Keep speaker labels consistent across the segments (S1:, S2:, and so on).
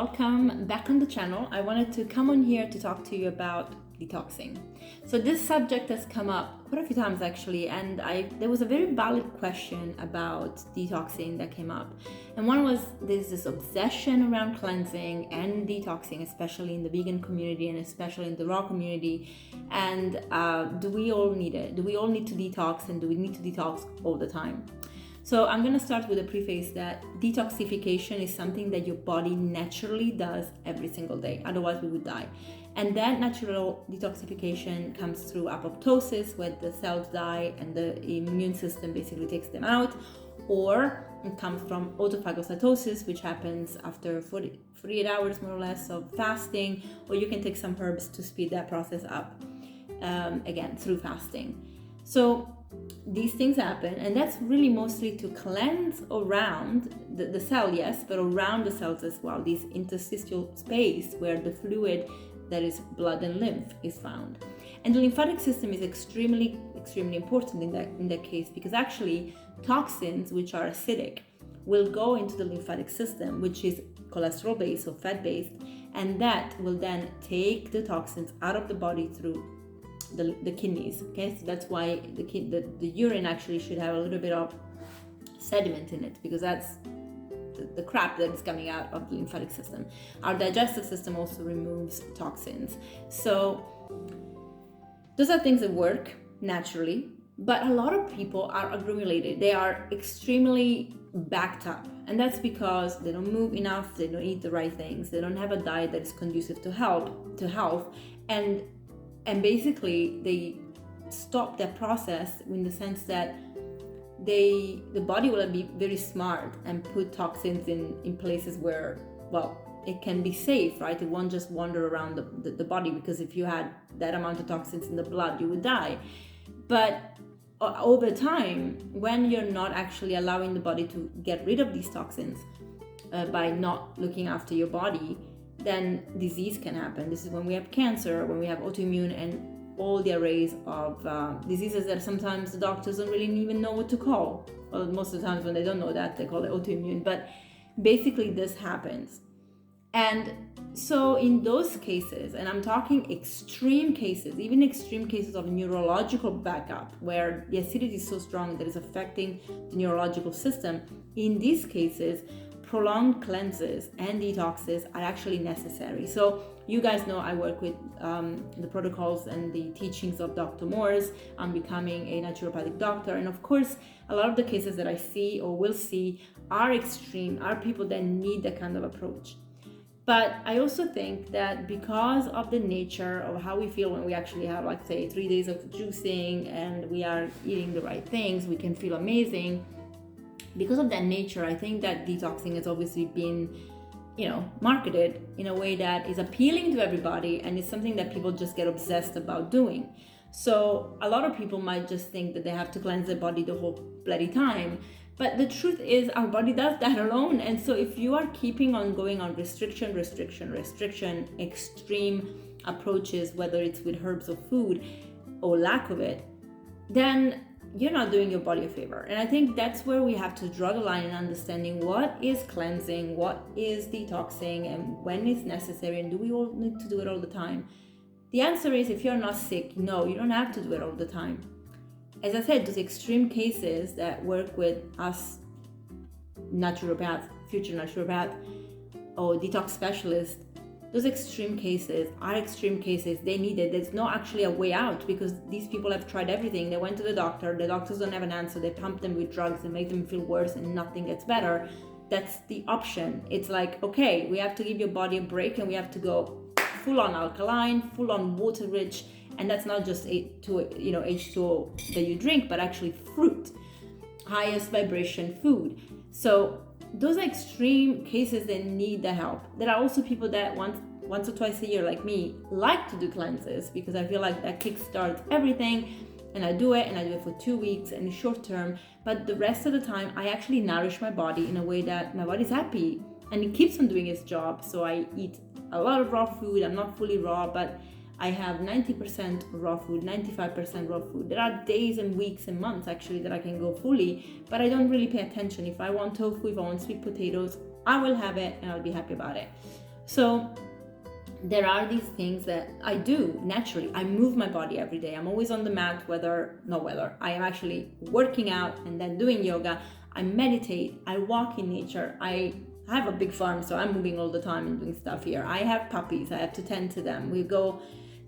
S1: welcome back on the channel. I wanted to come on here to talk to you about detoxing. So this subject has come up quite a few times actually, and there was a very valid question about detoxing that came up. And one was, there's this obsession around cleansing and detoxing, especially in the vegan community and especially in the raw community. And do we all need it? Do we all need to detox, and do we need to detox all the time? So I'm going to start with a preface that detoxification is something that your body naturally does every single day. Otherwise, we would die. And that natural detoxification comes through apoptosis, where the cells die and the immune system basically takes them out. Or it comes from autophagocytosis, which happens after 48 hours more or less of fasting. Or you can take some herbs to speed that process up, again, through fasting. So these things happen, and that's really mostly to cleanse around the cell, yes, but around the cells as well, this interstitial space where the fluid that is blood and lymph is found. And the lymphatic system is extremely important in that case, because actually toxins which are acidic will go into the lymphatic system, which is cholesterol based or fat based, and that will then take the toxins out of the body through the kidneys. Okay, so that's why the urine actually should have a little bit of sediment in it, because that's the crap that is coming out of the lymphatic system. Our digestive system also removes toxins. So those are things that work naturally, but a lot of people are accumulated. They are extremely backed up, and that's because they don't move enough, they don't eat the right things, they don't have a diet that is conducive to health, and basically they stop that process in the sense that the body will be very smart and put toxins in places where, well, it can be safe, right? It won't just wander around the body, because if you had that amount of toxins in the blood, you would die. But over time, when you're not actually allowing the body to get rid of these toxins by not looking after your body, then disease can happen. This is when we have cancer, when we have autoimmune, and all the arrays of diseases that sometimes the doctors don't really even know what to call. Well, most of the times when they don't know that, they call it autoimmune. But basically this happens. And so in those cases, and I'm talking extreme cases, even extreme cases of neurological backup, where the acidity is so strong that it's affecting the neurological system, in these cases, prolonged cleanses and detoxes are actually necessary. So you guys know I work with the protocols and the teachings of Dr. Morse. I'm becoming a naturopathic doctor, and of course a lot of the cases that I see or will see are extreme, are people that need that kind of approach. But I also think that because of the nature of how we feel when we actually have, like, say, 3 days of juicing and we are eating the right things, we can feel amazing. Because of that nature, I think that detoxing has obviously been, marketed in a way that is appealing to everybody, and it's something that people just get obsessed about doing. So a lot of people might just think that they have to cleanse their body the whole bloody time. But the truth is, our body does that alone. And so if you are keeping on going on restriction, extreme approaches, whether it's with herbs or food or lack of it, then you're not doing your body a favor. And I think that's where we have to draw the line in understanding what is cleansing, what is detoxing, and when it's necessary, and do we all need to do it all the time? The answer is, if you're not sick, no, you don't have to do it all the time. As I said, those extreme cases that work with us naturopaths, future naturopath, or detox specialists, those extreme cases are extreme cases. They need it. There's not actually a way out, because these people have tried everything. They went to the doctor. The doctors don't have an answer. They pump them with drugs and make them feel worse, and nothing gets better. That's the option. It's like, okay, we have to give your body a break, and we have to go full on alkaline, full on water rich. And that's not just H2O that you drink, but actually fruit, highest vibration food. So those are extreme cases that need the help. There are also people that once or twice a year, like me, like to do cleanses, because I feel like that kickstarts everything, and I do it for 2 weeks and short term. But the rest of the time, I actually nourish my body in a way that my body's happy, and it keeps on doing its job. So I eat a lot of raw food. I'm not fully raw, but I have 90% raw food, 95% raw food. There are days and weeks and months actually that I can go fully, but I don't really pay attention. If I want tofu, if I want sweet potatoes, I will have it and I'll be happy about it. So there are these things that I do naturally. I move my body every day. I'm always on the mat, whether I am actually working out and then doing yoga. I meditate, I walk in nature. I have a big farm, so I'm moving all the time and doing stuff here. I have puppies, I have to tend to them.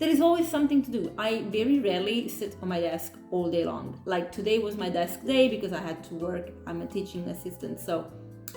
S1: There is always something to do. I very rarely sit on my desk all day long. Like today was my desk day because I had to work. I'm a teaching assistant, so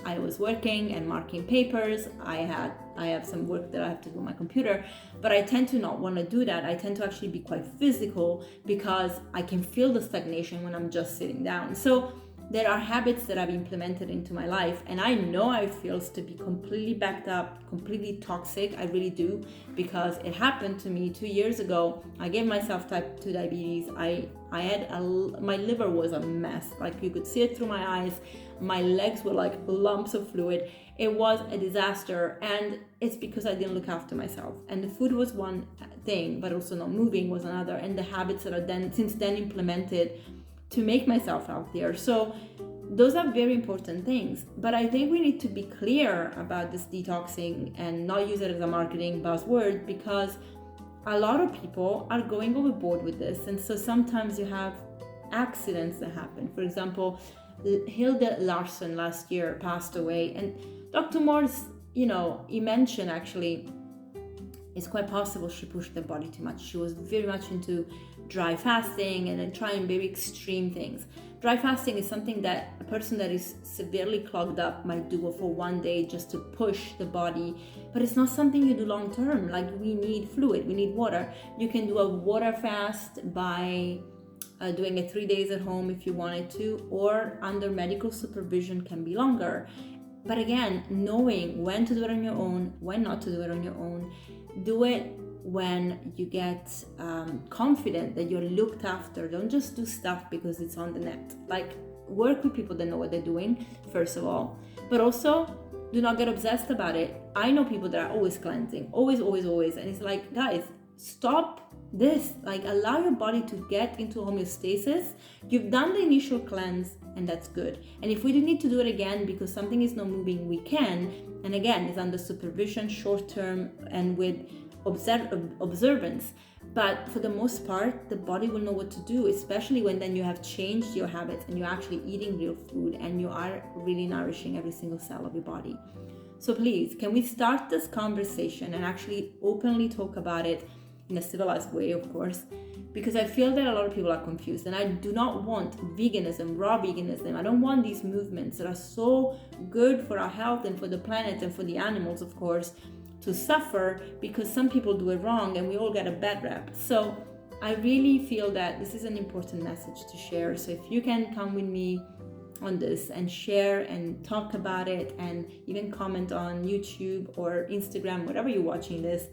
S1: I was working and marking papers. I have some work that I have to do on my computer, but I tend to not want to do that. I tend to actually be quite physical because I can feel the stagnation when I'm just sitting down. So there are habits that I've implemented into my life, and I know how it feels to be completely backed up, completely toxic. I really do, because it happened to me 2 years ago. I gave myself type 2 diabetes. My liver was a mess. Like you could see it through my eyes. My legs were like lumps of fluid. It was a disaster, and it's because I didn't look after myself. And the food was one thing, but also not moving was another. And the habits that are since then implemented to make myself healthier. So those are very important things. But I think we need to be clear about this detoxing and not use it as a marketing buzzword, because a lot of people are going overboard with this. And so sometimes you have accidents that happen. For example, Hilde Larsson last year passed away, and Dr. Morse, he mentioned actually it's quite possible she pushed the body too much. She was very much into dry fasting and then trying very extreme things. Dry fasting is something that a person that is severely clogged up might do for one day just to push the body, but it's not something you do long term. Like, we need fluid, we need water. You can do a water fast by doing it 3 days at home if you wanted to, or under medical supervision can be longer. But again, knowing when to do it on your own, when not to do it on your own. Do it when you get confident that you're looked after. Don't just do stuff because it's on the net. Like, work with people that know what they're doing, first of all. But also, do not get obsessed about it. I know people that are always cleansing, always. And it's like, guys, stop this. Like, allow your body to get into homeostasis. You've done the initial cleanse, and that's good. And if we do need to do it again because something is not moving, we can. And again, it's under supervision, short term, and with observance. But for the most part, the body will know what to do, especially when then you have changed your habits and you're actually eating real food and you are really nourishing every single cell of your body. So please, can we start this conversation and actually openly talk about it in a civilized way, of course, because I feel that a lot of people are confused, and I do not want veganism, raw veganism. I don't want these movements that are so good for our health and for the planet and for the animals, of course, to suffer because some people do it wrong and we all get a bad rep. So I really feel that this is an important message to share. So if you can come with me on this and share and talk about it and even comment on YouTube or Instagram, whatever you're watching this,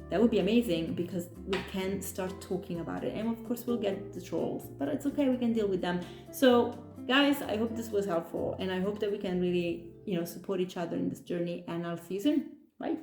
S1: that would be amazing, because we can start talking about it. And of course we'll get the trolls, but it's okay, we can deal with them. So guys, I hope this was helpful, and I hope that we can really, support each other in this journey, and I'll see you soon. Bye.